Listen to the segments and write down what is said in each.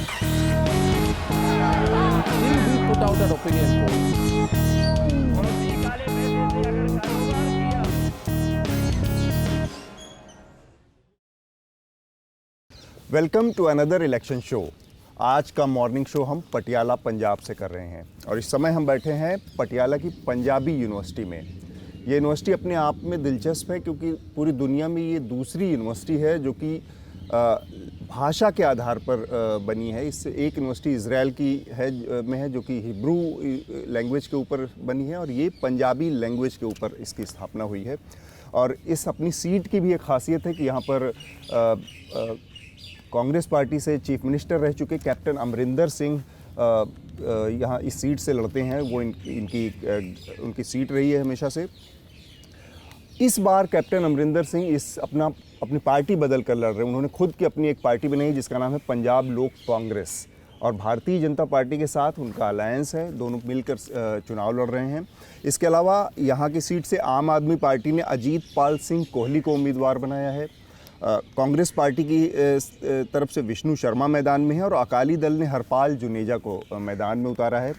Will we put out an opinion poll? Welcome to another election show. आज का morning show हम पटियाला पंजाब से कर रहे हैं और इस समय हम बैठे हैं पटियाला की पंजाबी यूनिवर्सिटी में। ये यूनिवर्सिटी अपने आप में दिलचस्प है क्योंकि पूरी दुनिया में ये दूसरी यूनिवर्सिटी है जो कि भाषा के आधार पर बनी है। इससे एक यूनिवर्सिटी इज़राइल की है जो कि हिब्रू लैंग्वेज के ऊपर बनी है और ये पंजाबी लैंग्वेज के ऊपर इसकी स्थापना हुई है। और इस अपनी सीट की भी एक खासियत है कि यहाँ पर कांग्रेस पार्टी से चीफ मिनिस्टर रह चुके कैप्टन अमरिंदर सिंह यहाँ इस सीट से लड़ते हैं। वो उनकी सीट रही है हमेशा से। इस बार कैप्टन अमरिंदर सिंह अपनी पार्टी बदल कर लड़ रहे हैं। उन्होंने खुद की अपनी एक पार्टी बनाई जिसका नाम है पंजाब लोक कांग्रेस और भारतीय जनता पार्टी के साथ उनका अलायंस है। दोनों मिलकर चुनाव लड़ रहे हैं। इसके अलावा यहाँ की सीट से आम आदमी पार्टी ने अजीत पाल सिंह कोहली को उम्मीदवार बनाया है। कांग्रेस पार्टी की तरफ से विष्णु शर्मा मैदान में है और अकाली दल ने हरपाल जुनेजा को मैदान में उतारा है।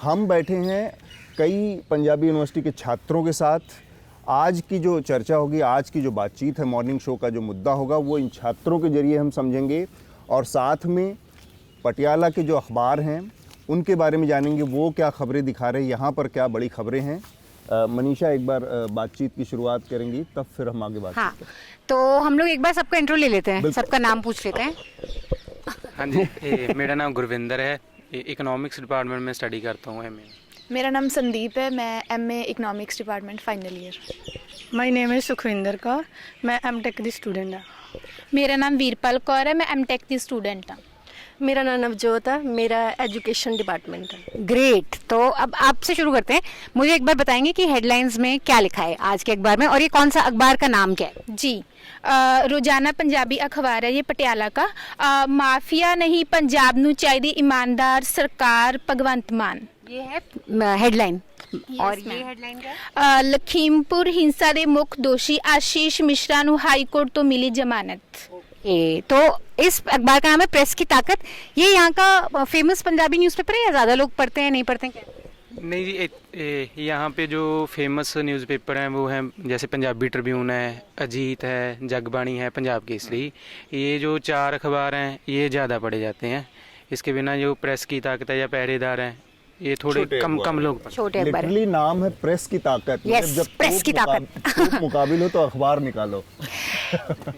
हम बैठे हैं कई पंजाबी यूनिवर्सिटी के छात्रों के साथ। आज की जो चर्चा होगी, आज की जो बातचीत है, मॉर्निंग शो का जो मुद्दा होगा वो इन छात्रों के जरिए हम समझेंगे और साथ में पटियाला के जो अखबार हैं उनके बारे में जानेंगे, वो क्या खबरें दिखा रहे हैं, यहाँ पर क्या बड़ी खबरें हैं। मनीषा एक बार बातचीत की शुरुआत करेंगी तब फिर हम आगे बात करते हैं। तो हम लोग एक बार सबका इंट्रो ले लेते हैं, सबका नाम पूछ लेते हैं। हाँ जी, मेरा नाम गुरविंदर है, इकोनॉमिक्स डिपार्टमेंट में स्टडी करता हूँ एमए। मेरा नाम संदीप है, मैं MA economics department final year. My name है सुखविंदर कौर, मैं एमटेक की स्टूडेंट हाँ। मेरा नाम वीरपाल कौर है, मैं एमटेक की स्टूडेंट हाँ। मेरा नाम नवजोत है, मेरा एजुकेशन डिपार्टमेंट है। ग्रेट। तो अब आपसे शुरू करते हैं। मुझे एक बार बताएंगे कि हेडलाइंस में क्या लिखा है आज के अखबार में और ये कौन सा अखबार का नाम क्या है? जी, रोजाना पंजाबी अखबार है ये पटियाला का। माफिया नहीं पंजाब नू चाहिदी ईमानदार सरकार भगवंत मान, ये है हेडलाइन। और ये हेडलाइन क्या है? लखीमपुर हिंसा के मुख्य दोषी आशीष मिश्रा नू हाई कोर्ट तो मिली जमानत। तो इस अखबार का नाम है प्रेस की ताकत। ये यहाँ का फेमस पंजाबी न्यूज़पेपर है या ज़्यादा लोग पढ़ते हैं, नहीं पढ़ते हैं क्या? नहीं जी, यहाँ पे जो फेमस न्यूज़पेपर हैं वो हैं जैसे पंजाबी ट्रिब्यून है, अजीत है, जगबाणी है, पंजाब केसरी। ये जो 4 अखबार हैं ये ज़्यादा पढ़े जाते हैं। इसके बिना जो प्रेस की ताकत है या पहरेदार हैं ये थोड़े कम लोग। छोटे अखबार लिटरली नाम है प्रेस की ताकत। Yes, जब प्रेस की ताकत मुकाबिल हो तो अखबार निकालो।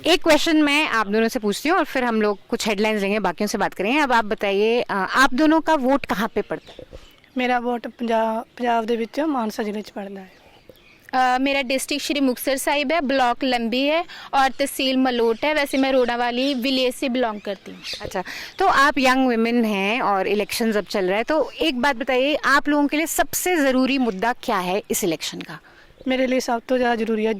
एक क्वेश्चन मैं आप दोनों से पूछती हूँ और फिर हम लोग कुछ हेडलाइंस लेंगे, बाकियों से बात करेंगे। अब आप बताइए, आप दोनों का वोट कहाँ पे पड़ता है? मेरा वोट पंजाब ਦੇ ਵਿੱਚ ਮਾਨਸਾ ਜ਼ਿਲ੍ਹੇ 'ਚ ਪੜਦਾ ਹੈ। मेरा डिस्ट्रिक्ट श्री मुक्तसर साहिब है, ब्लॉक लंबी है और तहसील मलोट है। वैसे मैं रोड़ा वाली विलेज से बिलोंग करती हूँ। अच्छा, तो आप यंग वुमेन हैं और इलेक्शंस अब चल रहा है, तो एक बात बताइए, आप लोगों के लिए सबसे ज़रूरी मुद्दा क्या है इस इलेक्शन का? ਮੇਰੇ ਲਈ ਸਭ ਤੋਂ ਜ਼ਿਆਦਾ ਜ਼ਰੂਰੀ ਹੈ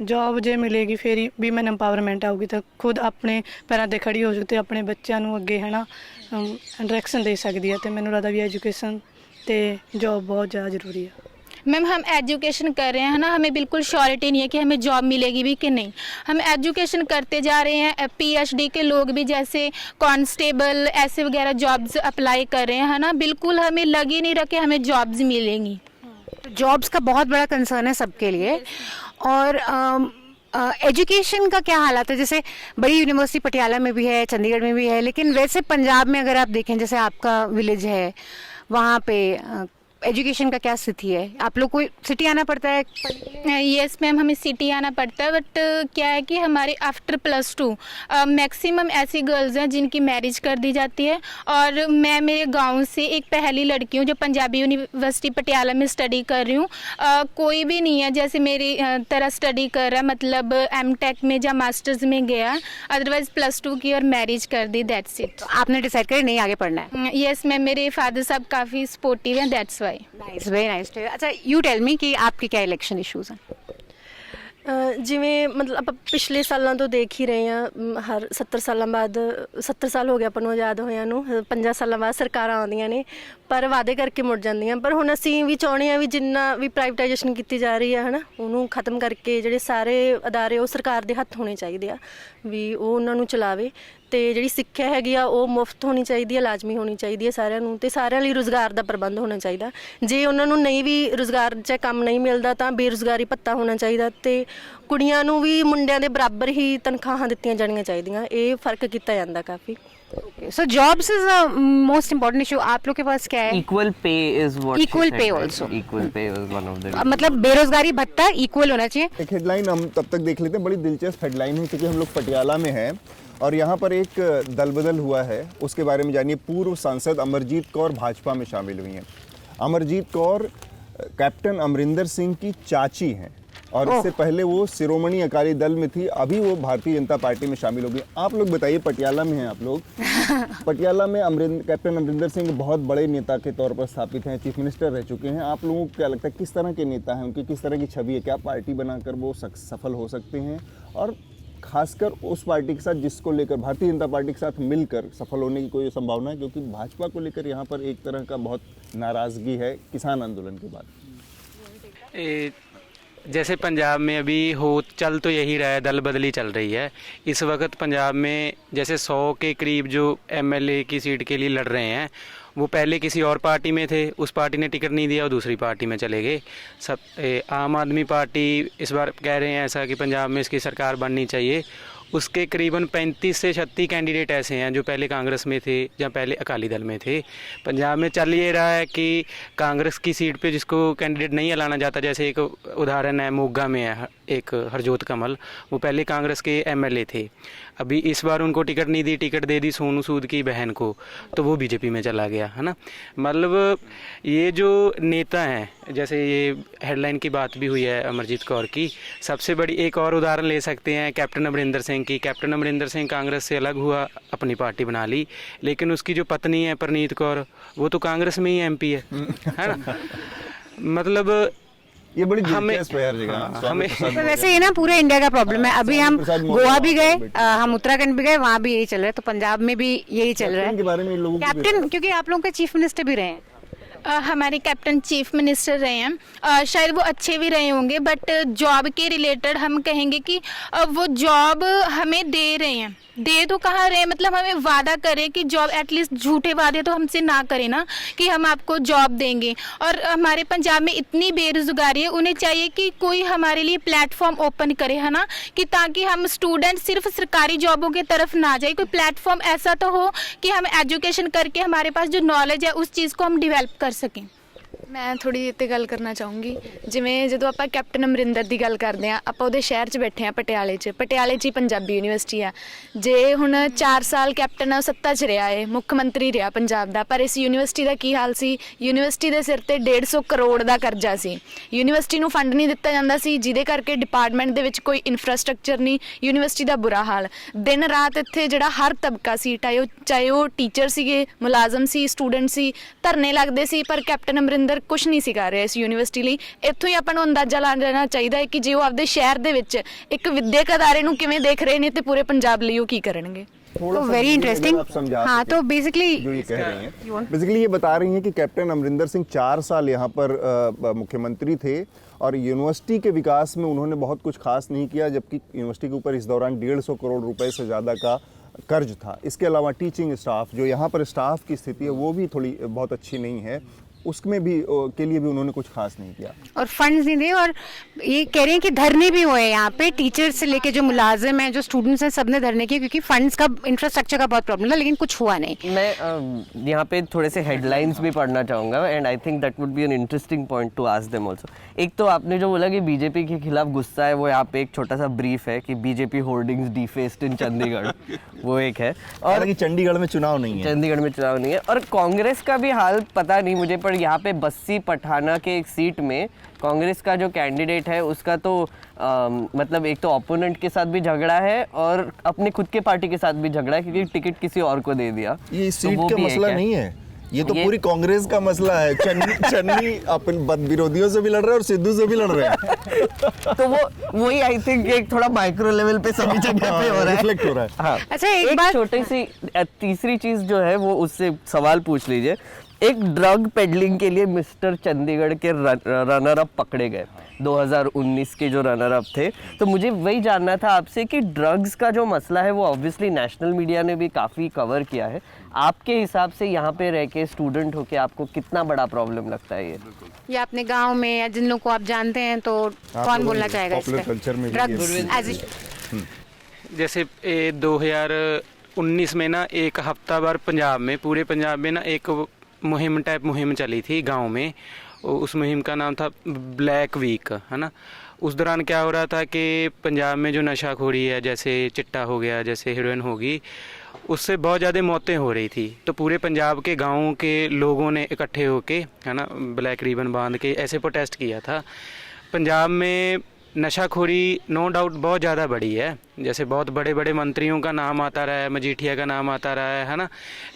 ਜੌਬ ਜੇ ਮਿਲੇਗੀ ਫਿਰ ਹੀ ਵੀਮਨ ਐਮਪਾਵਰਮੈਂਟ ਆਊਗੀ ਤਾਂ ਖੁਦ ਆਪਣੇ ਪੈਰਾਂ 'ਤੇ ਖੜੀ ਹੋ ਜੂ ਤੇ ਆਪਣੇ ਬੱਚਿਆਂ ਨੂੰ ਅੱਗੇ ਹੈ ਨਾ ਡਾਇਰੈਕਸ਼ਨ ਦੇ ਸਕਦੀ ਹੈ। ਤੇ ਮੈਨੂੰ ਲੱਗਦਾ ਵੀ ਐਜੂਕੇਸ਼ਨ ਤੇ जॉब बहुत ज़्यादा ज़रूरी है। मैम हम एजुकेशन कर रहे हैं ना, हमें बिल्कुल श्योरिटी नहीं है कि हमें जॉब मिलेगी भी कि नहीं। हम एजुकेशन करते जा रहे हैं। पीएचडी के लोग भी जैसे कांस्टेबल ऐसे वगैरह जॉब्स अप्लाई कर रहे हैं ना, बिल्कुल हमें लग ही नहीं रहा कि हमें जॉब्स मिलेंगी। जॉब्स का बहुत बड़ा कंसर्न है सबके लिए। और एजुकेशन का क्या हालात है? जैसे बड़ी यूनिवर्सिटी पटियाला में भी है, चंडीगढ़ में भी है, लेकिन वैसे पंजाब में अगर आप देखें, जैसे आपका विलेज है, वहाँ पे एजुकेशन का क्या स्थिति है? आप लोग को सिटी आना पड़ता है? यस मैम, हमें सिटी आना पड़ता है, बट क्या है कि हमारे आफ्टर +2 मैक्सिमम ऐसी गर्ल्स हैं जिनकी मैरिज कर दी जाती है। और मैं मेरे गांव से एक पहली लड़की हूँ जो पंजाबी यूनिवर्सिटी पटियाला में स्टडी कर रही हूँ। कोई भी नहीं है जैसे मेरी तरह स्टडी कर रहा है, मतलब एमटेक में या मास्टर्स में गया, अदरवाइज +2 की और मैरिज कर दी, दैट्स इट। तो आपने डिसाइड कर नहीं आगे पढ़ना है? यस मैम, मेरे फादर साहब काफ़ी सपोर्टिव हैं, that's why. Nice, very nice. अच्छा, यू टेल मी कि आपके क्या इलेक्शन इश्यूज हैं? ਜਿਵੇਂ ਮਤਲਬ ਆਪਾਂ ਪਿਛਲੇ ਸਾਲਾਂ ਤੋਂ ਦੇਖ ਹੀ ਰਹੇ ਹਾਂ, ਹਰ 70 ਸਾਲਾਂ ਬਾਅਦ 70 ਸਾਲ ਹੋ ਗਏ ਆਪਾਂ ਨੂੰ ਆਜ਼ਾਦ ਹੋਇਆਂ ਨੂੰ, 50 ਸਾਲਾਂ ਬਾਅਦ ਸਰਕਾਰਾਂ ਆਉਂਦੀਆਂ ਨੇ ਪਰ ਵਾਅਦੇ ਕਰਕੇ ਮੁੜ ਜਾਂਦੀਆਂ। ਪਰ ਹੁਣ ਅਸੀਂ ਵੀ ਚਾਹੁੰਦੇ ਹਾਂ ਵੀ ਜਿੰਨਾ ਵੀ ਪ੍ਰਾਈਵੇਟਾਈਜੇਸ਼ਨ ਕੀਤੀ ਜਾ ਰਹੀ ਹੈ ਹੈ ਨਾ, ਉਹਨੂੰ ਖਤਮ ਕਰਕੇ ਜਿਹੜੇ ਸਾਰੇ ਅਦਾਰੇ ਉਹ ਸਰਕਾਰ ਦੇ ਹੱਥ ਹੋਣੇ ਚਾਹੀਦੇ ਆ, ਵੀ ਉਹ ਉਹਨਾਂ ਨੂੰ ਚਲਾਵੇ। ਤੇ ਜਿਹੜੀ ਸਿੱਖਿਆ ਹੈਗੀ ਆ ਉਹ ਮੁਫਤ ਹੋਣੀ ਚਾਹੀਦੀ ਹੈ, ਲਾਜ਼ਮੀ ਹੋਣੀ ਚਾਹੀਦੀ ਹੈ ਸਾਰਿਆਂ ਨੂੰ, ਤੇ ਸਾਰਿਆਂ ਲਈ ਰੁਜ਼ਗਾਰ ਦਾ ਪ੍ਰਬੰਧ ਹੋਣਾ ਚਾਹੀਦਾ। ਜੇ ਉਹਨਾਂ ਨੂੰ ਨਹੀਂ ਵੀ ਰੁਜ਼ਗਾਰ 'ਚ ਕੰਮ ਨਹੀਂ ਮਿਲਦਾ ਤਾਂ ਬੇਰੁਜ਼ਗਾਰੀ ਭੱਤਾ ਹੋਣਾ ਚਾਹੀਦਾ, ਤੇ ਕੁੜੀਆਂ ਨੂੰ ਵੀ ਮੁੰਡਿਆਂ ਦੇ ਬਰਾਬਰ ਹੀ ਤਨਖਾਹਾਂ ਦਿੱਤੀਆਂ ਜਾਣੀਆਂ ਚਾਹੀਦੀਆਂ। ਇਹ ਫਰਕ ਕੀਤਾ ਜਾਂਦਾ काफ़ी। So jobs is a most important issue. आप लोग के पास क्या है? Equal pay is what Equal she said, pay right? also. Equal pay is one of the मतलब बेरोजगारी भत्ता इक्वल होना चाहिए। एक हेडलाइन हम तब तक देख लेते हैं, बड़ी दिलचस्प हेडलाइन है क्योंकि हम लोग पटियाला में हैं और यहाँ पर एक दल बदल हुआ है, उसके बारे में जानिए। पूर्व सांसद अमरजीत कौर भाजपा में शामिल हुई हैं। अमरजीत कौर कैप्टन अमरिंदर सिंह की चाची हैं और इससे पहले वो शिरोमणि अकाली दल में थी, अभी वो भारतीय जनता पार्टी में शामिल हो गई। आप लोग बताइए, पटियाला में हैं आप लोग, पटियाला में कैप्टन अमरिंदर सिंह बहुत बड़े नेता के तौर पर स्थापित हैं, चीफ मिनिस्टर रह चुके हैं। आप लोगों को क्या लगता है किस तरह के नेता हैं, उनकी किस तरह की छवि है, क्या पार्टी बनाकर वो सफल हो सकते हैं, और खासकर उस पार्टी के साथ जिसको लेकर भारतीय जनता पार्टी के साथ मिलकर सफल होने की कोई संभावना है? क्योंकि भाजपा को लेकर यहाँ पर एक तरह का बहुत नाराज़गी है किसान आंदोलन के बाद। जैसे पंजाब में अभी चल तो यही रहा है, दल बदली चल रही है इस वक्त पंजाब में। जैसे 100 के करीब जो एमएलए की सीट के लिए लड़ रहे हैं वो पहले किसी और पार्टी में थे, उस पार्टी ने टिकट नहीं दिया और दूसरी पार्टी में चले गए सब। आम आदमी पार्टी इस बार कह रहे हैं ऐसा कि पंजाब में इसकी सरकार बननी चाहिए। उसके करीबन 35 से 36 कैंडिडेट ऐसे हैं जो पहले कांग्रेस में थे या पहले अकाली दल में थे। पंजाब में चल ये रहा है कि कांग्रेस की सीट पे जिसको कैंडिडेट नहीं ऐलाना जाता, जैसे एक उदाहरण है मोगा में है एक हरजोत कमल, वो पहले कांग्रेस के एमएलए थे, अभी इस बार उनको टिकट नहीं दी, टिकट दे दी सोनू सूद की बहन को, तो वो बीजेपी में चला गया, है ना। मतलब ये जो नेता हैं, जैसे ये हेडलाइन की बात भी हुई है अमरजीत कौर की, सबसे बड़ी एक और उदाहरण ले सकते हैं कैप्टन अमरिंदर सिंह की। कैप्टन अमरिंदर सिंह कांग्रेस से अलग हुआ, अपनी पार्टी बना ली, लेकिन उसकी जो पत्नी है परनीत कौर, वो तो कांग्रेस में ही एमपी है ना। मतलब ये बड़ी दिलचस्प है हर जगह। हमें तो वैसे ये ना पूरे इंडिया का प्रॉब्लम है। अभी हम गोवा भी गए, हम उत्तराखंड भी गए, वहाँ भी यही चल रहा है, तो पंजाब में भी यही चल रहा है। के बारे में लोगों को कैप्टन, क्योंकि आप लोगों के चीफ मिनिस्टर भी रहे हैं, हमारे कैप्टन चीफ मिनिस्टर रहे हैं, शायद वो अच्छे भी रहे होंगे, बट जॉब के रिलेटेड हम कहेंगे कि वो जॉब हमें दे रहे हैं, दे तो कहाँ रहे हैं, मतलब हमें वादा करें कि जॉब, एटलीस्ट झूठे वादे तो हमसे ना करें ना कि हम आपको जॉब देंगे। और हमारे पंजाब में इतनी बेरोजगारी है, उन्हें चाहिए कि कोई हमारे लिए प्लेटफॉर्म ओपन करे, है ना, कि ताकि हम स्टूडेंट सिर्फ सरकारी जॉबों की तरफ ना जाए। कोई प्लेटफॉर्म ऐसा तो हो कि हम एजुकेशन करके हमारे पास जो नॉलेज है उस चीज़ को हम डिवेल्प कर सकें। ਮੈਂ ਥੋੜੀ ਜਿਹੀ ਤੇ ਗੱਲ ਕਰਨਾ ਚਾਹੂੰਗੀ। ਜਿਵੇਂ ਜਦੋਂ ਆਪਾਂ ਕੈਪਟਨ ਅਮਰਿੰਦਰ ਦੀ ਗੱਲ ਕਰਦੇ ਆ, ਆਪਾਂ ਉਹਦੇ ਸ਼ਹਿਰ 'ਚ ਬੈਠੇ ਆ ਪਟਿਆਲੇ 'ਚ ਹੀ ਪੰਜਾਬੀ ਯੂਨੀਵਰਸਿਟੀ ਆ। ਜੇ ਹੁਣ 4 ਸਾਲ ਕੈਪਟਨ ਸੱਤਾ 'ਚ ਰਿਹਾ ਏ, ਮੁੱਖ ਮੰਤਰੀ ਰਿਹਾ ਪੰਜਾਬ ਦਾ, ਪਰ ਇਸ ਯੂਨੀਵਰਸਿਟੀ ਦਾ ਕੀ ਹਾਲ ਸੀ? ਯੂਨੀਵਰਸਿਟੀ ਦੇ ਸਿਰ ਤੇ 150 ਕਰੋੜ ਦਾ ਕਰਜ਼ਾ ਸੀ। ਯੂਨੀਵਰਸਿਟੀ ਨੂੰ ਫੰਡ ਨਹੀਂ ਦਿੱਤਾ ਜਾਂਦਾ ਸੀ, ਜਿਹਦੇ ਕਰਕੇ ਡਿਪਾਰਟਮੈਂਟ ਦੇ ਵਿੱਚ ਕੋਈ ਇਨਫਰਾਸਟ੍ਰਕਚਰ ਨਹੀਂ, ਯੂਨੀਵਰਸਿਟੀ ਦਾ ਬੁਰਾ ਹਾਲ। ਦਿਨ ਰਾਤ ਇੱਥੇ ਜਿਹੜਾ ਹਰ ਤਬਕਾ ਸੀ, ਚਾਹੇ ਉਹ ਟੀਚਰ ਸੀਗੇ, ਮੁਲਾਜ਼ਮ ਸੀ, ਸਟੂਡੈਂਟ ਸੀ, ਧਰਨੇ ਲੱਗਦੇ ਸੀ, ਪਰ ਕੈਪਟਨ ਅਮਰਿੰਦਰ ਕੁਛ ਨਹੀਂ ਸੀ ਕਰ ਰਿਹਾ ਇਸ ਯੂਨੀਵਰਸਿਟੀ ਲਈ। ਇੱਥੋਂ ਹੀ ਆਪਾਂ ਨੂੰ ਅੰਦਾਜ਼ਾ ਲਾ ਲੈਣਾ ਚਾਹੀਦਾ ਹੈ ਕਿ ਜੇ ਉਹ ਆਪਦੇ ਸ਼ਹਿਰ ਦੇ ਵਿੱਚ ਇੱਕ ਵਿਦਿਅਕ ਅਦਾਰੇ ਨੂੰ ਕਿਵੇਂ ਦੇਖ ਰਹੇ ਨੇ ਤੇ ਪੂਰੇ ਪੰਜਾਬ ਲਈ ਉਹ ਕੀ करनगे। तो वेरी इंटरेस्टिंग। हाँ, तो बेसिकली जो ये कह रही हैं, बेसिकली ये बता रही हैं कि कैप्टन अमरिंदर सिंह 4 साल यहाँ पर मुख्यमंत्री थे और यूनिवर्सिटी के विकास में उन्होंने बहुत कुछ खास नहीं किया, जबकि यूनिवर्सिटी के ऊपर इस दौरान 150 करोड़ रुपए से ज़्यादा का कर्ज था। इसके अलावा टीचिंग स्टाफ, जो यहाँ पर स्टाफ की स्थिति है वो भी थोड़ी बहुत अच्छी नहीं है, उसमें भी के लिए भी उन्होंने कुछ खास नहीं किया और फंड्स नहीं दिए। और ये कह रहे हैं कि धरने भी हुए यहाँ पे, टीचर्स से लेके जो मुलाजिम हैं, जो स्टूडेंट्स हैं, सबने धरने किए क्योंकि फंड्स का, इंफ्रास्ट्रक्चर का बहुत प्रॉब्लम था, लेकिन कुछ हुआ नहीं। मैं यहाँ पे थोड़े से हेडलाइंस भी पढ़ना चाहूँगा and I think that would be an interesting point two ask them also. एक तो आपने जो बोला कि बीजेपी के खिलाफ गुस्सा है, वो यहाँ पे एक छोटा सा ब्रीफ है कि बीजेपी होर्डिंग्स डिफेस्ड इन चंडीगढ़, वो एक है। और चंडीगढ़ में चुनाव नहीं है, चंडीगढ़ में चुनाव नहीं है। और कांग्रेस का भी हाल पता नहीं मुझे, पर यहाँ पे बस्सी पठाना के एक सीट में कांग्रेस का जो कैंडिडेट है उसका तो मतलब एक तो ओपोनेंट के साथ भी झगड़ा है और अपने खुद के पार्टी के साथ भी झगड़ा है क्योंकि टिकट किसी और को दे दिया। ये सीट का मसला नहीं है, ये तो पूरी कांग्रेस का मसला है। चन्नी अपन विरोधियों से भी लड़ रहे हैं और सिद्धू से भी लड़ रहे हैं। तो वो वही आई थिंक एक थोड़ा माइक्रो लेवल पे सभी जगह पे हो रहा है, रिफ्लेक्ट हो रहा है। हाँ। अच्छा, एक छोटी सी तीसरी चीज जो है वो उससे सवाल पूछ लीजिए। एक ड्रग पेडलिंग के लिए मिस्टर चंडीगढ़ के रनर अप पकड़े गए, 2019 के जो रनर अप थे। तो मुझे वही जानना था आपसे कि ड्रग्स का जो मसला है वो ऑब्वियसली नेशनल मीडिया ने भी काफ़ी कवर किया है, आपके हिसाब से यहाँ पे रह के स्टूडेंट होके आपको कितना बड़ा प्रॉब्लम लगता है या अपने गांव में या जिन लोगों को आप जानते हैं तो कौन बोलना चाहेगा इस पॉपुलर पे? कल्चर में ड्रग्स एज जैसे 2019 में ना एक हफ्ता भर पंजाब में, पूरे पंजाब में ना एक मुहिम चली थी गांव में। उस मुहिम का नाम था ब्लैक वीक, है ना। उस दौरान क्या हो रहा था कि पंजाब में जो नशाखोरी है, जैसे चिट्टा हो गया, जैसे हेरोइन होगी, उससे बहुत ज़्यादा मौतें हो रही थी। तो पूरे पंजाब के गाँव के लोगों ने इकट्ठे होके, है ना, ब्लैक रिबन बांध के ऐसे प्रोटेस्ट किया था। पंजाब में नशाखोरी नो डाउट बहुत ज़्यादा बढ़ी है, जैसे बहुत बड़े बड़े मंत्रियों का नाम आता रहा है, मजीठिया का नाम आता रहा है ना,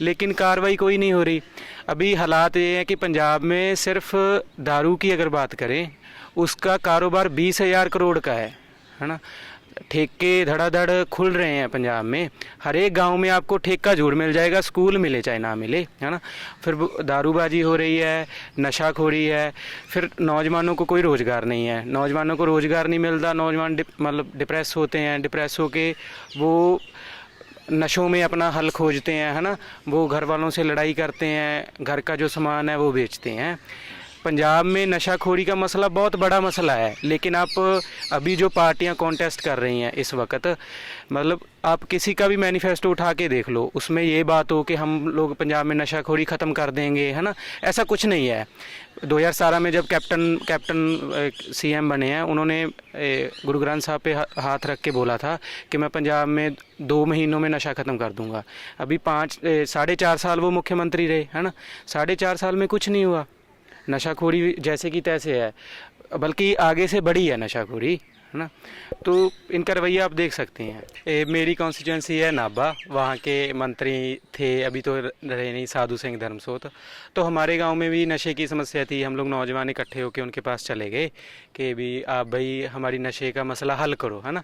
लेकिन कार्रवाई कोई नहीं हो रही। अभी हालात ये हैं कि पंजाब में सिर्फ दारू की अगर बात करें, उसका कारोबार 20,000 करोड़ का है ना। ठेके धड़ाधड़ खुल रहे हैं पंजाब में, हर एक गांव में आपको ठेका जरूर मिल जाएगा, स्कूल मिले चाहे ना मिले, है ना। फिर दारूबाजी हो रही है, नशाखोरी है, फिर नौजवानों को कोई रोज़गार नहीं है, नौजवानों को रोज़गार नहीं मिलता, नौजवान मतलब डिप्रेस होते हैं, डिप्रेस होके वो नशों में अपना हल खोजते हैं, है ना। वो घर वालों से लड़ाई करते हैं, घर का जो सामान है वो बेचते हैं। पंजाब में नशाखोरी का मसला बहुत बड़ा मसला है, लेकिन आप अभी जो पार्टियां कॉन्टेस्ट कर रही हैं इस वक्त, मतलब आप किसी का भी मैनिफेस्टो उठा के देख लो, उसमें ये बात हो कि हम लोग पंजाब में नशाखोरी ख़त्म कर देंगे, है ना। ऐसा कुछ नहीं है। 2017 में जब कैप्टन सीएम बने हैं, उन्होंने गुरु ग्रंथ साहब पे हाथ रख के बोला था कि मैं पंजाब में 2 महीनों में नशा ख़त्म कर दूंगा। अभी 4.5 साल वो मुख्यमंत्री रहे, है ना। 4.5 साल में कुछ नहीं हुआ, नशाखोरी जैसे कि तैसे है, बल्कि आगे से बढ़ी है नशाखोरी, है ना। तो इनका रवैया आप देख सकते हैं। मेरी कॉन्स्टिट्यूंसी है नाभा, वहाँ के मंत्री थे, अभी तो रहे नहीं, साधु सिंह धर्मसोत। तो हमारे गांव में भी नशे की समस्या थी, हम लोग नौजवान इकट्ठे होकर उनके पास चले गए कि भी आप भाई हमारी नशे का मसला हल करो, है ना।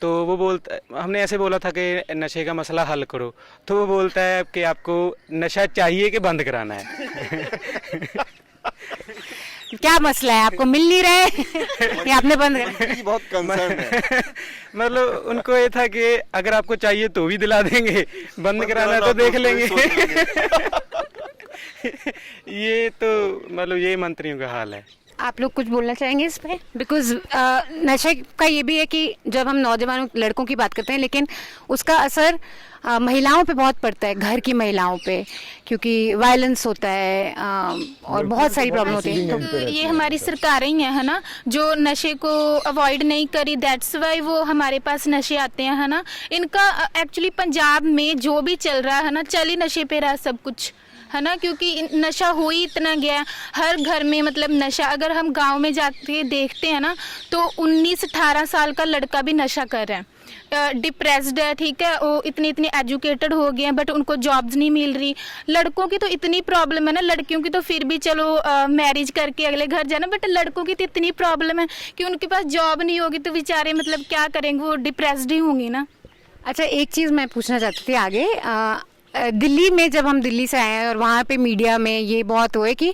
तो वो बोलता, हमने ऐसे बोला था कि नशे का मसला हल करो, तो वो बोलता है कि आपको नशा चाहिए कि बंद कराना है। क्या मसला है, आपको मिल नहीं रहे या आपने बंद कर? बहुत कंसर्न है। मतलब उनको ये था कि अगर आपको चाहिए तो भी दिला देंगे, बंद कराना है तो देख लेंगे। ये तो मतलब ये मंत्रियों का हाल है। आप लोग कुछ बोलना चाहेंगे इस पे? बिकॉज नशे का ये भी है कि जब हम नौजवानों लड़कों की बात करते हैं, लेकिन उसका असर महिलाओं पे बहुत पड़ता है, घर की महिलाओं पे, क्योंकि वायलेंस होता है और बहुत सारी प्रॉब्लम होती है। तो ये हमारी सरकारें ही है ना, जो नशे को अवॉइड नहीं करी, दैट्स वाई वो हमारे पास नशे आते हैं, है ना। इनका एक्चुअली पंजाब में जो भी चल रहा है ना, चल ही नशे पे रहा सब कुछ, है ना। क्योंकि नशा हो ही इतना गया, हर घर में मतलब नशा। अगर हम गांव में जाके देखते हैं ना, तो 19-18 साल का लड़का भी नशा कर रहा है, डिप्रेस्ड है, ठीक है, वो इतने एजुकेटेड हो गए हैं, बट उनको जॉब्स नहीं मिल रही। लड़कों की तो इतनी प्रॉब्लम है ना, लड़कियों की तो फिर भी चलो मैरिज करके अगले घर जाना, बट लड़कों की तो इतनी प्रॉब्लम है कि उनके पास जॉब नहीं होगी तो बेचारे मतलब क्या करेंगे, वो डिप्रेस्ड ही होंगी ना। अच्छा, एक चीज़ मैं पूछना चाहती थी आगे। दिल्ली में जब हम दिल्ली से आए हैं और वहाँ पे मीडिया में ये बहुत हुआ है कि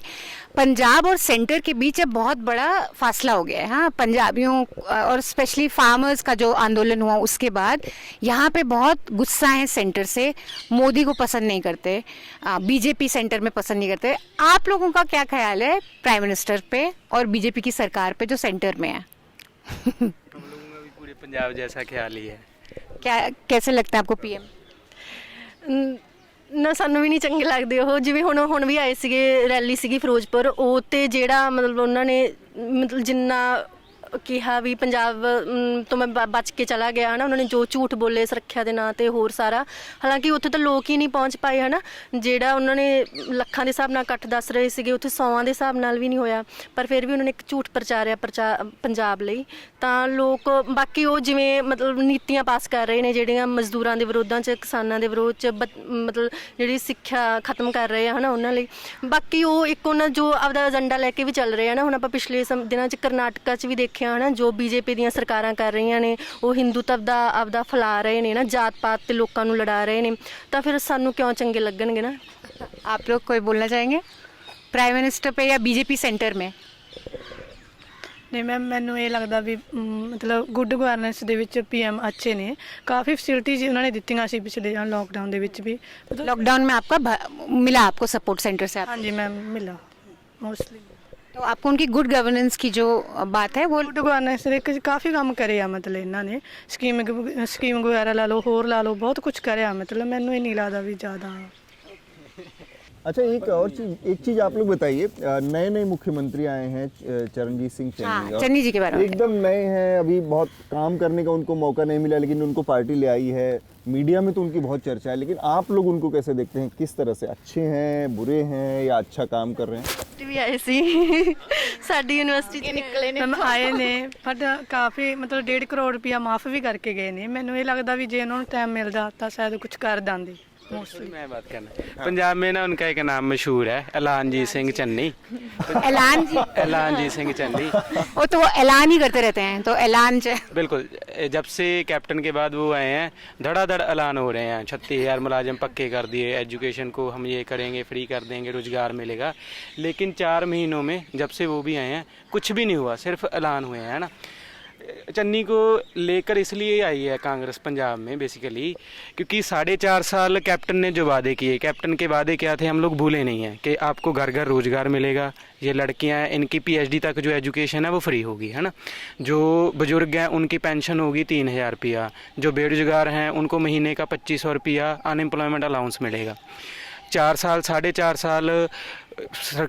पंजाब और सेंटर के बीच अब बहुत बड़ा फासला हो गया है। हाँ, पंजाबियों और स्पेशली फार्मर्स का जो आंदोलन हुआ उसके बाद यहाँ पे बहुत गुस्सा है सेंटर से, मोदी को पसंद नहीं करते, बीजेपी सेंटर में पसंद नहीं करते। आप लोगों का क्या ख्याल है प्राइम मिनिस्टर पे और बीजेपी की सरकार पे जो सेंटर में है? हम लोगों का भी पूरे पंजाब जैसा ख्याल ही है। क्या कैसे लगता है आपको पीएम? ਨਾ ਸਾਨੂੰ ਵੀ ਨਹੀਂ ਚੰਗੇ ਲੱਗਦੇ ਉਹ। ਜਿਵੇਂ ਹੁਣ ਵੀ ਆਏ ਸੀਗੇ, ਰੈਲੀ ਸੀਗੀ ਫਿਰੋਜ਼ਪੁਰ, ਉਹ ਤੇ ਜਿਹੜਾ ਮਤਲਬ ਉਹਨਾਂ ਨੇ ਮਤਲਬ ਜਿੰਨਾ ਕਿਹਾ ਵੀ ਪੰਜਾਬ ਤੋਂ ਮੈਂ ਬਚ ਕੇ ਚਲਾ ਗਿਆ ਹੈ ਨਾ, ਉਹਨਾਂ ਨੇ ਜੋ ਝੂਠ ਬੋਲੇ ਸੁਰੱਖਿਆ ਦੇ ਨਾਂ 'ਤੇ ਹੋਰ ਸਾਰਾ, ਹਾਲਾਂਕਿ ਉੱਥੇ ਤਾਂ ਲੋਕ ਹੀ ਨਹੀਂ ਪਹੁੰਚ ਪਾਏ ਹੈ ਨਾ। ਜਿਹੜਾ ਉਹਨਾਂ ਨੇ ਲੱਖਾਂ ਦੇ ਹਿਸਾਬ ਨਾਲ ਇਕੱਠ ਦੱਸ ਰਹੇ ਸੀਗੇ, ਉੱਥੇ 100 ਦੇ ਹਿਸਾਬ ਨਾਲ ਵੀ ਨਹੀਂ ਹੋਇਆ, ਪਰ ਫਿਰ ਵੀ ਉਹਨਾਂ ਨੇ ਇੱਕ ਝੂਠ ਪ੍ਰਚਾਰਿਆ ਪੰਜਾਬ ਲਈ। ਤਾਂ ਲੋਕ ਬਾਕੀ ਉਹ ਜਿਵੇਂ ਮਤਲਬ ਨੀਤੀਆਂ ਪਾਸ ਕਰ ਰਹੇ ਨੇ ਜਿਹੜੀਆਂ ਮਜ਼ਦੂਰਾਂ ਦੇ ਵਿਰੋਧਾਂ 'ਚ, ਕਿਸਾਨਾਂ ਦੇ ਵਿਰੋਧ 'ਚ, ਮਤਲਬ ਜਿਹੜੀ ਸਿੱਖਿਆ ਖਤਮ ਕਰ ਰਹੇ ਆ ਹੈ ਨਾ ਉਹਨਾਂ ਲਈ। ਬਾਕੀ ਉਹ ਇੱਕ ਉਹਨਾਂ ਜੋ ਆਪਦਾ ਏਜੰਡਾ ਲੈ ਕੇ ਵੀ ਚੱਲ ਰਹੇ ਆ ਨਾ। ਹੁਣ ਆਪਾਂ ਪਿਛਲੇ ਦਿਨਾਂ 'ਚ ਕਰਨਾਟਕਾ 'ਚ ਵੀ ਦੇਖਿਆ ਦੇਖਿਆ ਹਨਾ ਜੋ ਬੀਜੇਪੀ ਦੀਆਂ ਸਰਕਾਰਾਂ ਕਰ ਰਹੀਆਂ ਨੇ ਉਹ ਹਿੰਦੂਤਵ ਦਾ ਆਪਦਾ ਫੈਲਾ ਰਹੇ ਨੇ ਨਾ ਜਾਤ ਪਾਤ ਤੇ ਲੋਕਾਂ ਨੂੰ ਲੜਾ ਰਹੇ ਨੇ ਤਾਂ ਫਿਰ ਸਾਨੂੰ ਕਿਉਂ ਚੰਗੇ ਲੱਗਣਗੇ ਨਾ। आप लोग कोई बोलना चाहेंगे प्राइम मिनिस्टर पे या बीजेपी सेंटर में? ਨਹੀਂ ਮੈਮ ਮੈਨੂੰ ਇਹ ਲੱਗਦਾ ਵੀ ਮਤਲਬ ਗੁੱਡ ਗਵਰਨੈਂਸ ਦੇ ਵਿੱਚ ਪੀਐਮ ਅੱਛੇ ਨੇ, ਕਾਫੀ ਫੈਸਿਲਿਟੀਜ਼ ਉਹਨਾਂ ਨੇ ਦਿੱਤੀਆਂ ਸੀ ਪਿਛਲੇ ਲੋਕਡਾਊਨ ਦੇ ਵਿੱਚ ਵੀ। लॉकडाउन में आपका मिला आपको सपोर्ट सेंटर से आप? ਹਾਂਜੀ ਮੈਮ ਮਿਲਾ ਮੋਸਟਲੀ। तो आपको उनकी गुड गवर्नेंस की जो बात है वो ਗੁੱਡ ਗਵਰਨੈਂਸ ਦੇ ਕਾਫੀ ਕੰਮ ਕਰੇ ਆ, ਮਤਲਬ ਇਹਨਾਂ ਨੇ ਸਕੀਮ ਵਗੈਰਾ ਲਾ ਲਓ ਹੋਰ ਲਾ ਲਓ ਬਹੁਤ ਕੁਝ ਕਰਿਆ, ਮਤਲਬ ਮੈਨੂੰ ਇਹ ਨਹੀਂ ਲੱਗਦਾ ਵੀ ਜ਼ਿਆਦਾ। अच्छा एक और चीज, एक चीज आप लोग बताइए, नए नए मुख्यमंत्री आए हैं चरणजीत सिंह चन्नी। हाँ, चन्नी जी के बारे में एकदम नए हैं, अभी बहुत काम करने का उनको मौका नहीं मिला, लेकिन उनको पार्टी ले आई है। मीडिया में तो उनकी बहुत चर्चा है, लेकिन आप लोग उनको कैसे देखते हैं? किस तरह से, अच्छे हैं, बुरे हैं या अच्छा काम कर रहे हैं? ਵੀ ਆਏ ਸੀ ਸਾਡੀ ਯੂਨੀਵਰਸਿਟੀ ਚ ਨਿਕਲੇ ਨੇ ਮੈਮ ਆਏ ਨੇ ਬਟ ਕਾਫੀ ਮਤਲਬ 1.5 ਕਰੋੜ ਰੁਪਇਆ ਮਾਫ ਵੀ ਕਰਕੇ ਗਏ ਨੇ। ਮੈਨੂੰ ਇਹ ਲੱਗਦਾ ਵੀ ਜੇ ਉਹਨਾਂ ਨੂੰ ਟਾਈਮ ਮਿਲਦਾ ਤਾਂ ਸ਼ਾਇਦ ਕੁਝ ਕਰ ਦਿੰਦੇ मोस्टली। मैं बात करना, पंजाब में ना उनका एक नाम मशहूर है, एलानजीत सिंह चन्नी। एलानजीत सिंह चन्नी वो तो वो ऐलान ही करते रहते हैं, तो ऐलान बिल्कुल। जब से कैप्टन के बाद वो आए हैं धड़ाधड़ ऐलान हो रहे हैं, 36,000 मुलाजिम पक्के कर दिए, एजुकेशन को हम ये करेंगे, फ्री कर देंगे, रोजगार मिलेगा। लेकिन 4 महीनों में जब से वो भी आए हैं कुछ भी नहीं हुआ, सिर्फ ऐलान हुए हैं ना। चन्नी को लेकर इसलिए आई है कांग्रेस पंजाब में बेसिकली क्योंकि 4.5 साल कैप्टन ने जो वादे किए, कैप्टन के वादे क्या थे हम लोग भूले नहीं हैं कि आपको घर घर रोजगार मिलेगा, ये लड़कियां हैं इनकी PhD तक जो एजुकेशन है वो फ्री होगी, है ना। जो बुजुर्ग हैं उनकी पेंशन होगी 3,000 रुपया, जो बेरोजगार हैं उनको महीने का 2,500 रुपया अनएम्प्लॉयमेंट अलाउंस मिलेगा। 4.5 साल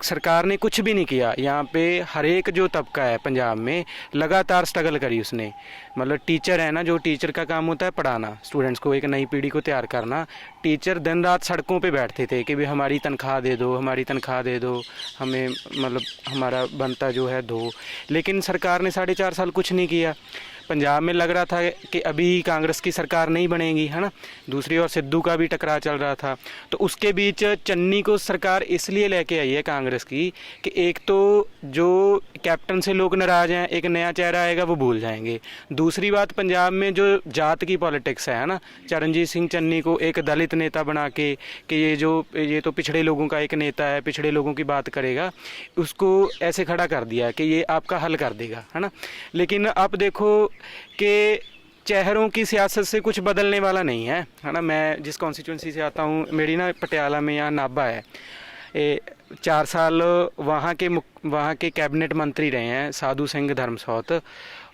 सरकार ने कुछ भी नहीं किया। यहाँ पे हर एक जो तबका है पंजाब में लगातार स्ट्रगल करी उसने, मतलब टीचर है ना, जो टीचर का काम होता है पढ़ाना, स्टूडेंट्स को एक नई पीढ़ी को तैयार करना, टीचर दिन रात सड़कों पे बैठते थे कि भाई हमारी तनख्वाह दे दो, हमारी तनख्वाह दे दो, हमें मतलब हमारा बनता जो है दो। लेकिन सरकार ने 4.5 साल कुछ नहीं किया। पंजाब में लग रहा था कि अभी कांग्रेस की सरकार नहीं बनेगी, है ना। दूसरी ओर सिद्धू का भी टकराव चल रहा था, तो उसके बीच चन्नी को सरकार इसलिए लेके आई है कांग्रेस की कि एक तो जो कैप्टन से लोग नाराज हैं, एक नया चेहरा आएगा वो भूल जाएंगे। दूसरी बात पंजाब में जो जात की पॉलिटिक्स है ना, चरणजीत सिंह चन्नी को एक दलित नेता बना के कि ये तो पिछड़े लोगों का एक नेता है, पिछड़े लोगों की बात करेगा, उसको ऐसे खड़ा कर दिया कि ये आपका हल कर देगा, है ना। लेकिन आप देखो कि चेहरों की सियासत से कुछ बदलने वाला नहीं है ना। मैं जिस कॉन्स्टिट्यूंसी से आता हूँ, मेरी ना पटियाला में यहाँ नाभा है, 4 साल वहाँ के कैबिनेट मंत्री रहे हैं साधु सिंह धर्मसौत,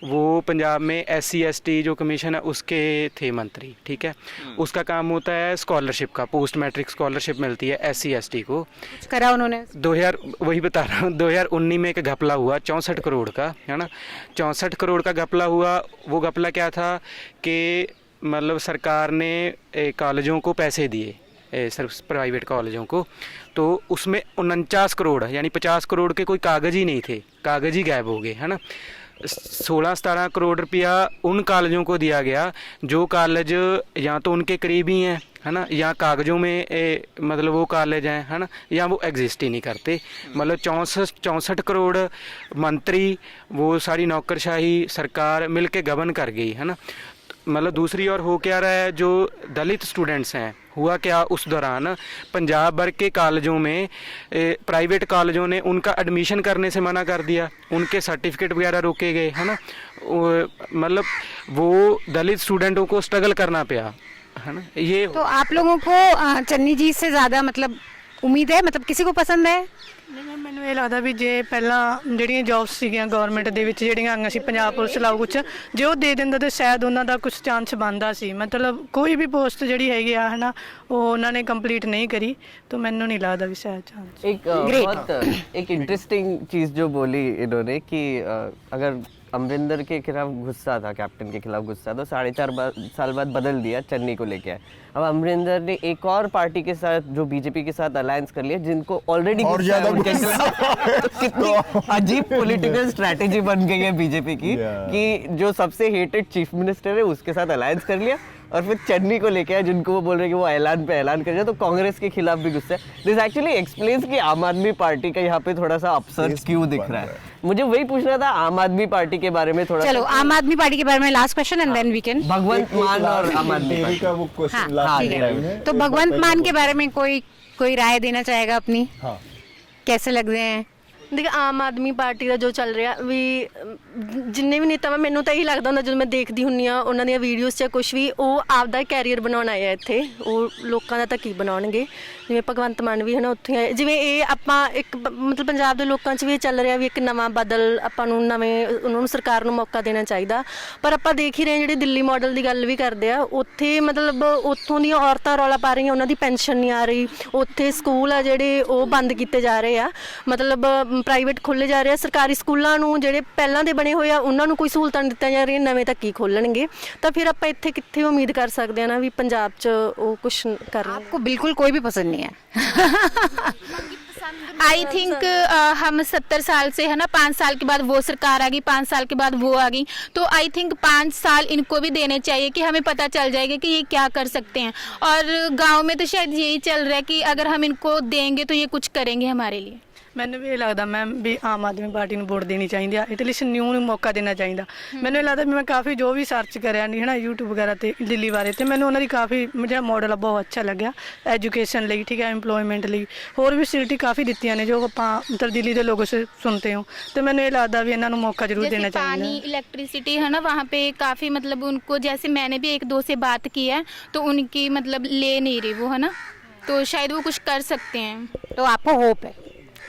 वो पंजाब में SC ST जो कमीशन है उसके थे मंत्री, ठीक है। उसका काम होता है स्कॉलरशिप का, पोस्ट मैट्रिक स्कॉलरशिप मिलती है SC ST को। करा उन्होंने वही बता रहा हूँ, 2019 में एक घपला हुआ 64 करोड़ का, है ना। 64 करोड़ का घपला हुआ। वो घपला क्या था कि मतलब सरकार ने कॉलेजों को पैसे दिए, सिर्फ प्राइवेट कॉलेजों को, तो उसमें 49 करोड़ यानी 50 करोड़ के कोई कागज़ ही नहीं थे, कागज़ ही गायब हो गए, है ना। 16-17 करोड़ रुपया उन कॉलेजों को दिया गया जो कॉलेज या तो उनके करीब ही हैं, है ना, या कागज़ों में मतलब वो कॉलेज हैं, है ना, या वो एग्जिस्ट ही नहीं करते। मतलब 64 करोड़ मंत्री, वो सारी नौकरशाही सरकार मिल के गबन कर गई, है ना। मतलब दूसरी ओर हो क्या रहा है, जो दलित स्टूडेंट्स हैं, हुआ क्या उस दौरान पंजाब भर के कॉलेजों में प्राइवेट कॉलेजों ने उनका एडमिशन करने से मना कर दिया, उनके सर्टिफिकेट वगैरह रोके गए, है ना। मतलब वो दलित स्टूडेंटों को स्ट्रगल करना पड़ा, है ना। ये तो आप लोगों को चन्नी जी से ज़्यादा मतलब उम्मीद है, मतलब किसी को पसंद है? ਨਹੀਂ ਮੈਮ ਮੈਨੂੰ ਇਹ ਲੱਗਦਾ ਵੀ ਜੇ ਪਹਿਲਾਂ ਜਿਹੜੀਆਂ ਜੌਬਸ ਸੀਗੀਆਂ ਗਵਰਨਮੈਂਟ ਦੇ ਵਿੱਚ ਜਿਹੜੀਆਂ ਆਈਆਂ ਸੀ ਪੰਜਾਬ ਪੁਲਿਸ ਲਾਓ ਕੁਛ, ਜੇ ਉਹ ਦੇ ਦਿੰਦਾ ਤਾਂ ਸ਼ਾਇਦ ਉਹਨਾਂ ਦਾ ਕੁਛ ਚਾਂਸ ਬਣਦਾ ਸੀ। ਮਤਲਬ ਕੋਈ ਵੀ ਪੋਸਟ ਜਿਹੜੀ ਹੈਗੀ ਆ ਹੈ ਨਾ ਉਹ ਉਹਨਾਂ ਨੇ ਕੰਪਲੀਟ ਨਹੀਂ ਕਰੀ, ਤਾਂ ਮੈਨੂੰ ਨਹੀਂ ਲੱਗਦਾ ਵੀ ਸ਼ਾਇਦ ਚਾਂਸ। एक इंटरेस्टिंग चीज़ जो बोली इन्होंने कि अगर अमरिंदर के खिलाफ गुस्सा था, कैप्टन के खिलाफ गुस्सा था, 4.5 साल बाद बदल दिया, चन्नी को लेके आए। अब अमरिंदर ने एक और पार्टी के साथ जो बीजेपी के साथ अलायंस कर लिया, जिनको ऑलरेडी उनके खिलाफ तो कितनी अजीब पॉलिटिकल स्ट्रैटेजी बन गई है बीजेपी की कि जो सबसे हेटेड चीफ मिनिस्टर है उसके साथ अलायंस कर लिया, और फिर चन्नी को लेके आए जिनको वो बोल रहे हैं कि वो ऐलान पे ऐलान कर रहे हैं, तो कांग्रेस के खिलाफ भी गुस्सा है। दिस एक्चुअली एक्सप्लेन्स कि आम आदमी पार्टी का यहाँ पे थोड़ा सा अपसर्ट क्यों दिख रहा है। मुझे वही पूछना था आम आदमी पार्टी के बारे में थोड़ा। चलो आम आदमी पार्टी के बारे में last question and then we can. Bhagwant Mann और आम आदमी पार्टी का वो क्वेश्चन हाँ, ठीक है। तो भगवंत मान के बारे में कोई राय देना चाहेगा अपनी? हाँ, कैसे लग रहे हैं? देखिए ਆਮ ਆਦਮੀ ਪਾਰਟੀ ਦਾ ਜੋ ਚੱਲ ਰਿਹਾ ਵੀ ਜਿੰਨੇ ਵੀ ਨੇਤਾ ਵਾ ਮੈਨੂੰ ਤਾਂ ਇਹੀ ਲੱਗਦਾ ਹੁੰਦਾ ਜਦੋਂ ਮੈਂ ਦੇਖਦੀ ਹੁੰਨੀ ਆ ਉਹਨਾਂ ਦੀਆਂ ਵੀਡੀਓਜ਼ 'ਚ ਕੁਝ ਵੀ ਉਹ ਆਪਦਾ ਕੈਰੀਅਰ ਬਣਾਉਣ ਆਏ ਆ ਇੱਥੇ, ਉਹ ਲੋਕਾਂ ਦਾ ਤਾਂ ਕੀ ਬਣਾਉਣਗੇ। ਜਿਵੇਂ ਭਗਵੰਤ ਮਾਨ ਵੀ ਹੈ ਨਾ ਉੱਥੇ ਆਏ, ਜਿਵੇਂ ਇਹ ਆਪਾਂ ਇੱਕ ਮਤਲਬ ਪੰਜਾਬ ਦੇ ਲੋਕਾਂ 'ਚ ਵੀ ਇਹ ਚੱਲ ਰਿਹਾ ਵੀ ਇੱਕ ਨਵਾਂ ਬਦਲ ਆਪਾਂ ਨੂੰ ਨਵੇਂ ਉਹਨਾਂ ਨੂੰ ਸਰਕਾਰ ਨੂੰ ਮੌਕਾ ਦੇਣਾ ਚਾਹੀਦਾ। ਪਰ ਆਪਾਂ ਦੇਖ ਹੀ ਰਹੇ ਜਿਹੜੇ ਦਿੱਲੀ ਮਾਡਲ ਦੀ ਗੱਲ ਵੀ ਕਰਦੇ ਆ ਉੱਥੇ ਮਤਲਬ ਉੱਥੋਂ ਦੀਆਂ ਔਰਤਾਂ ਰੌਲਾ ਪਾ ਰਹੀਆਂ ਉਹਨਾਂ ਦੀ ਪੈਨਸ਼ਨ ਨਹੀਂ ਆ ਰਹੀ, ਉੱਥੇ ਸਕੂਲ ਆ ਜਿਹੜੇ ਉਹ ਬੰਦ ਕੀਤੇ ਜਾ ਰਹੇ ਆ, ਮਤਲਬ ਪ੍ਰਾਈਵੇਟ ਖੋਲ੍ਹੇ ਜਾ ਰਹੇ ਆ। ਸਰਕਾਰੀ ਸਕੂਲਾਂ ਨੂੰ ਜਿਹੜੇ ਪਹਿਲਾਂ ਦੇ ਬਣੇ ਹੋਏ ਆ ਉਹਨਾਂ ਨੂੰ ਕੋਈ ਸਹੂਲਤਾਂ ਨਹੀਂ ਦਿੱਤੀਆਂ ਜਾ ਰਹੀਆਂ, ਨਵੇਂ ਤਾਂ ਕੀ ਖੋਲ੍ਹਣਗੇ। ਤਾਂ ਫਿਰ ਆਪਾਂ ਇੱਥੇ ਕਿੱਥੇ ਉਮੀਦ ਕਰ ਸਕਦੇ ਆ ਨਾ ਵੀ ਪੰਜਾਬ 'ਚ ਉਹ ਕੁਛ ਕਰ ਰਹੇ। आपको बिल्कुल कोई भी पसंद नहीं है? आई थिंक हम 70 साल से है ना, 5 साल के बाद वो सरकार आ गई, 5 साल के बाद वो आ गई, तो आई थिंक 5 साल इनको भी देने चाहिए कि हमें पता चल जाएगा कि ये क्या कर सकते हैं। और गांव में तो शायद यही चल रहा है कि अगर हम इनको देंगे तो ये कुछ करेंगे हमारे लिए। ਮੈਨੂੰ ਵੀ ਇਹ ਲੱਗਦਾ ਮੈਮ ਵੀ ਆਮ ਆਦਮੀ ਪਾਰਟੀ ਨੂੰ ਵੋਟ ਦੇਣੀ ਚਾਹੀਦੀ ਆ, ਐਟਲੀਸਟ ਨਿਊ ਨੂੰ ਮੌਕਾ ਦੇਣਾ ਚਾਹੀਦਾ। ਮੈਨੂੰ ਇਹ ਲੱਗਦਾ ਵੀ ਮੈਂ ਕਾਫੀ ਜੋ ਵੀ ਸਰਚ ਕਰਿਆ ਨਹੀਂ ਹੈ ਨਾ YouTube ਵਗੈਰਾ ਤੇ ਦਿੱਲੀ ਬਾਰੇ, ਤੇ ਮੈਨੂੰ ਉਹਨਾਂ ਦੀ ਕਾਫੀ ਜਿਹੜਾ ਮਾਡਲ ਆ ਬਹੁਤ ਅੱਛਾ ਲੱਗਿਆ ਐਜੂਕੇਸ਼ਨ ਲਈ, ਠੀਕ ਹੈ, ਐਮਪਲੋਇਮੈਂਟ ਲਈ, ਹੋਰ ਵੀ ਫੈਸਿਲਿਟੀ ਕਾਫੀ ਦਿੱਤੀਆਂ ਨੇ ਜੋ ਆਪਾਂ ਮਤਲਬ ਦਿੱਲੀ ਦੇ ਲੋਗੋं से सुनते हो। तो मैंने ये लगता भी इन्हों मौका जरूर देना चाहिए। पानी इलेक्ट्रिसिटी है ना वहाँ पे काफ़ी मतलब उनको, जैसे मैंने भी 1-2 से बात की है तो उनकी मतलब ले नहीं रही वो, है ना, तो शायद वो कुछ कर सकते हैं। तो आपको होप है?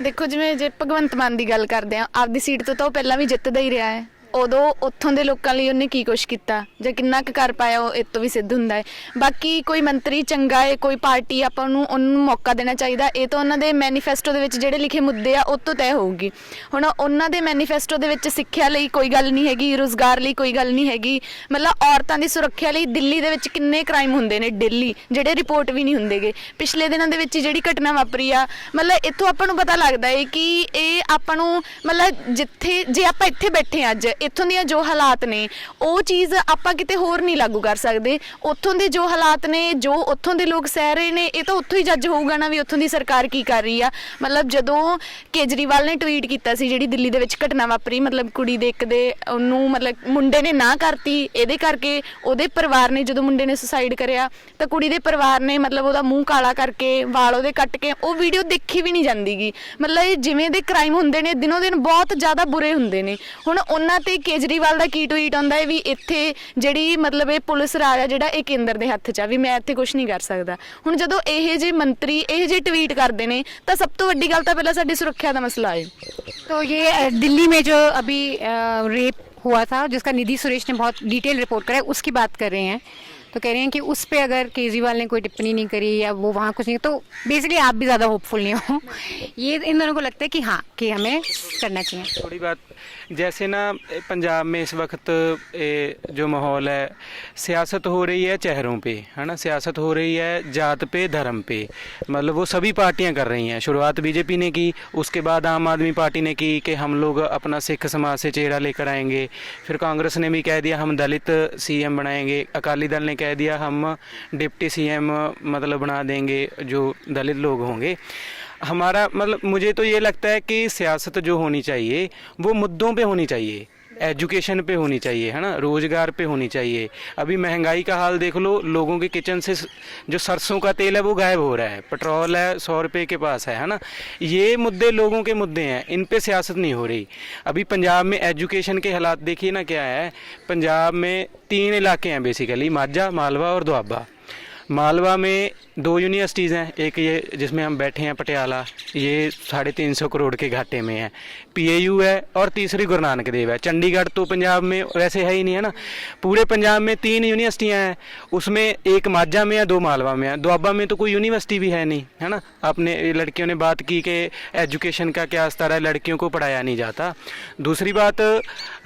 ਦੇਖੋ ਜਿਵੇਂ ਜੇ ਭਗਵੰਤ ਮਾਨ ਦੀ ਗੱਲ ਕਰਦੇ ਆ, ਆਪਦੀ ਸੀਟ ਤੋਂ ਤਾਂ ਉਹ ਪਹਿਲਾਂ ਵੀ ਜਿੱਤਦਾ ਹੀ ਰਿਹਾ ਹੈ। ਉਦੋਂ ਉੱਥੋਂ ਦੇ ਲੋਕਾਂ ਲਈ ਉਹਨੇ ਕੀ ਕੁਛ ਕੀਤਾ ਜਾਂ ਕਿੰਨਾ ਕੁ ਕਰ ਪਾਇਆ ਉਹ ਇਹ ਤੋਂ ਵੀ ਸਿੱਧ ਹੁੰਦਾ ਹੈ। ਬਾਕੀ ਕੋਈ ਮੰਤਰੀ ਚੰਗਾ ਹੈ, ਕੋਈ ਪਾਰਟੀ ਆਪਾਂ ਨੂੰ ਉਹਨੂੰ ਮੌਕਾ ਦੇਣਾ ਚਾਹੀਦਾ, ਇਹ ਤਾਂ ਉਹਨਾਂ ਦੇ ਮੈਨੀਫੈਸਟੋ ਦੇ ਵਿੱਚ ਜਿਹੜੇ ਲਿਖੇ ਮੁੱਦੇ ਆ ਉਹ ਤੋਂ ਤੈਅ ਹੋਊਗੀ। ਹੁਣ ਉਹਨਾਂ ਦੇ ਮੈਨੀਫੈਸਟੋ ਦੇ ਵਿੱਚ ਸਿੱਖਿਆ ਲਈ ਕੋਈ ਗੱਲ ਨਹੀਂ ਹੈਗੀ, ਰੁਜ਼ਗਾਰ ਲਈ ਕੋਈ ਗੱਲ ਨਹੀਂ ਹੈਗੀ, ਮਤਲਬ ਔਰਤਾਂ ਦੀ ਸੁਰੱਖਿਆ ਲਈ ਦਿੱਲੀ ਦੇ ਵਿੱਚ ਕਿੰਨੇ ਕ੍ਰਾਈਮ ਹੁੰਦੇ ਨੇ ਡੇਲੀ ਜਿਹੜੇ ਰਿਪੋਰਟ ਵੀ ਨਹੀਂ ਹੁੰਦੇਗੇ। ਪਿਛਲੇ ਦਿਨਾਂ ਦੇ ਵਿੱਚ ਜਿਹੜੀ ਘਟਨਾ ਵਾਪਰੀ ਆ, ਮਤਲਬ ਇੱਥੋਂ ਆਪਾਂ ਨੂੰ ਪਤਾ ਲੱਗਦਾ ਹੈ ਕਿ ਇਹ ਆਪਾਂ ਨੂੰ ਮਤਲਬ ਜਿੱਥੇ ਜੇ ਆਪਾਂ ਇੱਥੇ ਬੈਠੇ ਅੱਜ ਇੱਥੋਂ ਦੀਆਂ ਜੋ ਹਾਲਾਤ ਨੇ ਉਹ ਚੀਜ਼ ਆਪਾਂ ਕਿਤੇ ਹੋਰ ਨਹੀਂ ਲਾਗੂ ਕਰ ਸਕਦੇ। ਉੱਥੋਂ ਦੇ ਜੋ ਹਾਲਾਤ ਨੇ, ਜੋ ਉੱਥੋਂ ਦੇ ਲੋਕ ਸਹਿ ਰਹੇ ਨੇ, ਇਹ ਤਾਂ ਉੱਥੋਂ ਹੀ ਜੱਜ ਹੋਊਗਾ ਨਾ ਵੀ ਉੱਥੋਂ ਦੀ ਸਰਕਾਰ ਕੀ ਕਰ ਰਹੀ ਆ। ਮਤਲਬ ਜਦੋਂ ਕੇਜਰੀਵਾਲ ਨੇ ਟਵੀਟ ਕੀਤਾ ਸੀ ਜਿਹੜੀ ਦਿੱਲੀ ਦੇ ਵਿੱਚ ਘਟਨਾ ਵਾਪਰੀ, ਮਤਲਬ ਕੁੜੀ ਦੇ ਇੱਕ ਦੇ ਉਹਨੂੰ ਮਤਲਬ ਮੁੰਡੇ ਨੇ ਨਾ ਕਰਤੀ, ਇਹਦੇ ਕਰਕੇ ਉਹਦੇ ਪਰਿਵਾਰ ਨੇ ਜਦੋਂ ਮੁੰਡੇ ਨੇ ਸੁਸਾਈਡ ਕਰਿਆ ਤਾਂ ਕੁੜੀ ਦੇ ਪਰਿਵਾਰ ਨੇ ਮਤਲਬ ਉਹਦਾ ਮੂੰਹ ਕਾਲਾ ਕਰਕੇ ਵਾਲ ਉਹਦੇ ਕੱਟ ਕੇ, ਉਹ ਵੀਡੀਓ ਦੇਖੀ ਵੀ ਨਹੀਂ ਜਾਂਦੀਗੀ। ਮਤਲਬ ਇਹ ਜਿਵੇਂ ਦੇ ਕ੍ਰਾਈਮ ਹੁੰਦੇ ਨੇ ਦਿਨੋਂ ਦਿਨ ਬਹੁਤ ਜ਼ਿਆਦਾ ਬੁਰੇ ਹੁੰਦੇ ਨੇ। ਹੁਣ ਉਹਨਾਂ ਤੇ ਕੇਜਰੀਵਾਲ ਦਾ ਕੀ ਟਵੀਟ ਆਉਂਦਾ ਹੈ ਵੀ ਇੱਥੇ ਜਿਹੜੀ ਮਤਲਬ ਇਹ ਪੁਲਿਸ ਰਾਜ ਆ ਜਿਹੜਾ ਇਹ ਕੇਂਦਰ ਦੇ ਹੱਥ 'ਚ ਆ, ਵੀ ਮੈਂ ਇੱਥੇ ਕੁਝ ਨਹੀਂ ਕਰ ਸਕਦਾ। ਹੁਣ ਜਦੋਂ ਇਹ ਜਿਹੇ ਮੰਤਰੀ ਇਹ ਜਿਹੇ ਟਵੀਟ ਕਰਦੇ ਨੇ ਤਾਂ ਸਭ ਤੋਂ ਵੱਡੀ ਗੱਲ ਤਾਂ ਪਹਿਲਾਂ ਸਾਡੀ ਸੁਰੱਖਿਆ ਦਾ ਮਸਲਾ ਹੈ। तो ये दिल्ली में जो अभी रेप हुआ था जिसका निधि सुरेश ने बहुत डिटेल रिपोर्ट कराई उसकी बात कर रहे हैं, तो कह रहे हैं कि उस पे अगर केजरीवाल ने कोई टिप्पणी नहीं करी या वो वहाँ कुछ नहीं, तो बेसिकली आप भी ज़्यादा होपफुल नहीं हो। ये इन दोनों को लगता है कि हाँ कि हमें करना चाहिए। थोड़ी बात जैसे ना पंजाब में इस वक्त जो माहौल है, सियासत हो रही है चेहरों पे, है ना, सियासत हो रही है जात पे, धर्म पे, मतलब वो सभी पार्टियां कर रही हैं। शुरुआत बीजेपी ने की, उसके बाद आम आदमी पार्टी ने की कि हम लोग अपना सिख समाज से चेहरा लेकर आएंगे, फिर कांग्रेस ने भी कह दिया हम दलित सीएम बनाएंगे, अकाली दल ने कह दिया हम डिप्टी सीएम मतलब बना देंगे जो दलित लोग होंगे। हमारा मतलब मुझे तो ये लगता है कि सियासत जो होनी चाहिए वो मुद्दों पे होनी चाहिए, एजुकेशन पे होनी चाहिए, है ना, रोज़गार पे होनी चाहिए। अभी महंगाई का हाल देख लो, लोगों के किचन से जो सरसों का तेल है वो गायब हो रहा है, पेट्रोल है 100 रुपये के पास है ना। ये मुद्दे लोगों के मुद्दे हैं, इन पे सियासत नहीं हो रही। अभी पंजाब में एजुकेशन के हालात देखिए ना क्या है। पंजाब में 3 इलाके हैं बेसिकली, माझा, मालवा और दोआबा। मालवा में 2 यूनिवर्सिटीज़ हैं, एक ये जिसमें हम बैठे हैं पटियाला, ये 350 करोड़ के घाटे में है, PAU है, और तीसरी गुरु नानक देव है। चंडीगढ़ तो पंजाब में वैसे है ही नहीं, है ना। पूरे पंजाब में 3 यूनिवर्सिटियाँ हैं, उसमें एक माझा में है, 2 मालवा में है। दोआबा में तो कोई यूनिवर्सिटी भी है नहीं, है ना। आपने लड़कियों ने बात की कि एजुकेशन का क्या स्तर है, लड़कियों को पढ़ाया नहीं जाता। दूसरी बात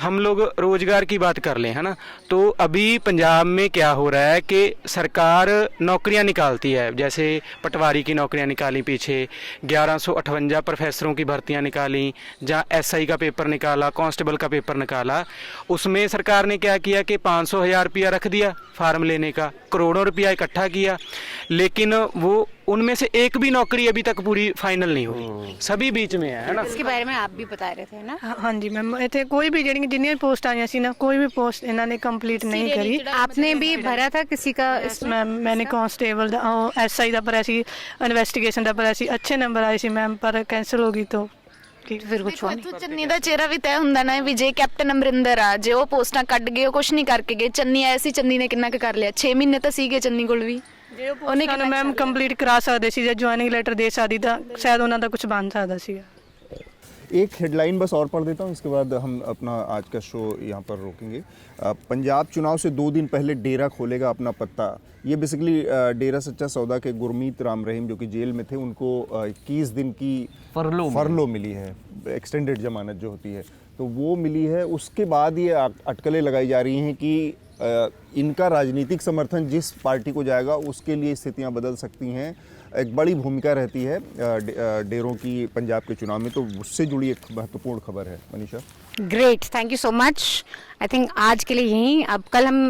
हम लोग रोज़गार की बात कर लें, है ना, तो अभी पंजाब में क्या हो रहा है कि सरकार नौकरियां निकालती है, है। जैसे पटवारी की नौकरियां निकाली पीछे, 1158 प्रोफेसरों की भर्तियां निकाली, जहाँ SI का पेपर निकाला, कांस्टेबल का पेपर निकाला, उसमें सरकार ने क्या किया कि 500,000 रुपया रख दिया फार्म लेने का, करोड़ों रुपया इकट्ठा किया, लेकिन वो उनमें से एक भी नौकरी अभी तक पूरी फाइनल नहीं हुई, सभी बीच में है ना। इसके बारे में आप भी बता रहे थे ना। हाँ जी मैम, इतने कोई भी जिन्नियां पोस्ट आईਆਂ ਸੀ ना, कोई भी पोस्ट इन्होंने कंप्लीट नहीं करी। आपने भी भरा था किसी का? मैम मैंने कांस्टेबल दा SI ਦਾ ਭਰਿਆ ਸੀ, ਇਨਵੈਸਟੀਗੇਸ਼ਨ ਦਾ ਭਰਿਆ ਸੀ, अच्छे नंबर आए सी मैम, पर कैंसिल हो गई तो ਫਿਰ ਕੁਛ ਦੇਖੋ ਇੱਥੋਂ ਚੰਨੀ ਦਾ ਚਿਹਰਾ ਵੀ ਤੈਅ ਹੁੰਦਾ ਨਾ ਵੀ ਜੇ ਕੈਪਟਨ ਅਮਰਿੰਦਰ ਆ, ਜੇ ਉਹ ਪੋਸਟਾਂ ਕੱਢ ਗਏ, ਉਹ ਕੁਝ ਨਹੀਂ ਕਰਕੇ ਗਏ। ਚੰਨੀ ਆਇਆ ਸੀ, ਚੰਨੀ ਨੇ ਕਿੰਨਾ ਕੁ ਕਰ ਲਿਆ? 6 ਮਹੀਨੇ ਤਾਂ ਸੀਗੇ ਚੰਨੀ ਕੋਲ ਵੀ। ਉਹਨੇ ਕਿਹਾ ਮੈਮ ਕੰਪਲੀਟ ਕਰਾ ਸਕਦੇ ਸੀ, ਜੇ ਜੁਆਇਨਿੰਗ ਲੈਟਰ ਦੇ ਸਕਦੀ ਤਾਂ ਸ਼ਾਇਦ ਉਹਨਾਂ ਦਾ ਕੁਝ ਬਣ ਸਕਦਾ ਸੀਗਾ। एक हेडलाइन बस और पढ़ देता हूँ, इसके बाद हम अपना आज का शो यहाँ पर रोकेंगे। पंजाब चुनाव से 2 दिन पहले डेरा खोलेगा अपना पत्ता। ये बेसिकली डेरा सच्चा सौदा के गुरमीत राम रहीम जो कि जेल में थे, उनको 21 दिन की फरलो मिली है, एक्सटेंडेड जमानत जो होती है, तो वो मिली है। उसके बाद ये अटकलें लगाई जा रही हैं कि इनका राजनीतिक समर्थन जिस पार्टी को जाएगा उसके लिए स्थितियाँ बदल सकती हैं। एक बड़ी भूमिका रहती है डेरों की पंजाब के चुनाव में, तो उससे जुड़ी एक महत्वपूर्ण खबर है। Manisha, great, thank you so much. I think आज के लिए यहीं, अब कल हम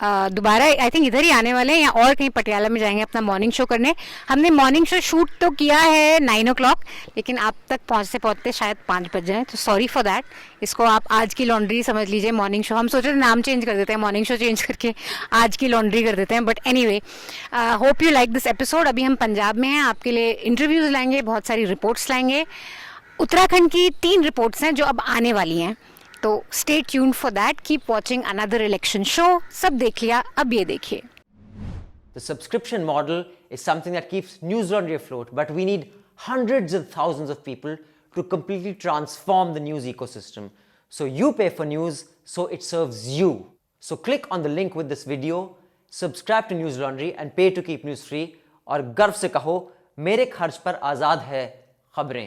दोबारा आई थिंक इधर ही आने वाले हैं या और कहीं पटियाला में जाएंगे अपना मॉर्निंग शो करने। हमने मॉर्निंग शो शूट तो किया है 9 o'clock, लेकिन आप तक पहुंचते पहुंचते शायद 5 बज जाए, तो सॉरी फॉर दैट। इसको आप आज की लॉन्ड्री समझ लीजिए, मॉर्निंग शो। हम सोच रहे थे नाम चेंज कर देते हैं, मॉर्निंग शो चेंज करके आज की लॉन्ड्री कर देते हैं, but anyway, hope you like this episode. अभी हम पंजाब में हैं, आपके लिए इंटरव्यूज़ लाएंगे, बहुत सारी रिपोर्ट्स लाएंगे। उत्तराखंड की 3 रिपोर्ट्स हैं जो अब आने वाली हैं, तो stay tuned for that. Keep watching another election show. सब देख लिया, अब ये देखिए। The subscription model is something that keeps News Laundry afloat, but we need hundreds of thousands of people to completely transform the news ecosystem. So you pay for news, so it serves you. So click on the link with this video, subscribe to News Laundry and pay to keep news free, और गर्व से कहो, मेरे खर्च पर आज़ाद है खबरें।